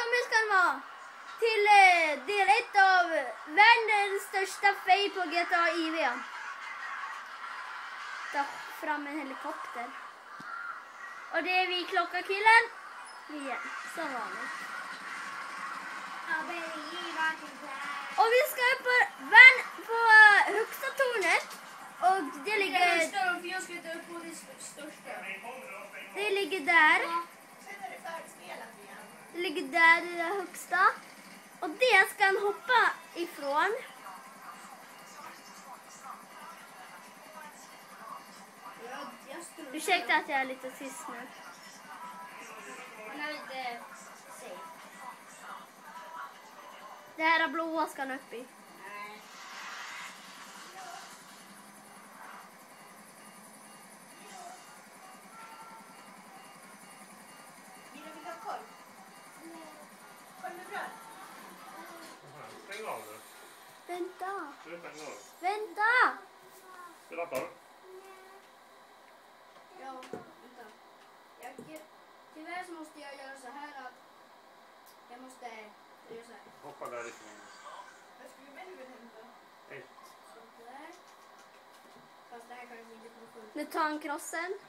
välkommen ska ni vara till del 1 av världens största fail på GTA IV. Ta fram en helikopter. Och det är vi klockarkillen. Igen, som vanligt. Och vi ska upp på högsta tornet. Och det ligger... Det ligger där. Det ligger där i det högsta. Och det ska han hoppa ifrån. Ursäkta att jag är lite tyst nu. Det här är blåa ska han upp i. Vänta. Vänta. Spela på. Ja, vänta. Tyvärr så måste jag göra så här att jag måste göra så här. Hoppa därifrån. Jag skulle välja hämta. 1. Fast det här kan inte få fullt. Nu tar han krossen.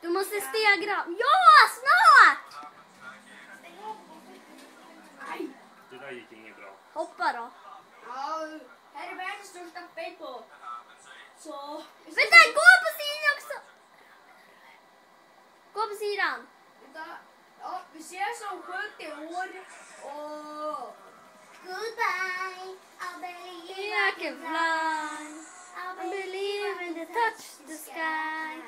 Du måste stegra. Ja, snart! Nej! Det där gick inget bra. Hoppa då. Ja, här är världens största fail på. Så... Vänta, gå på sidan också. Gå på sidan. Ja, vi ses om 70 år. Och... Goodbye. I believe I can fly. I believe in the touch the sky.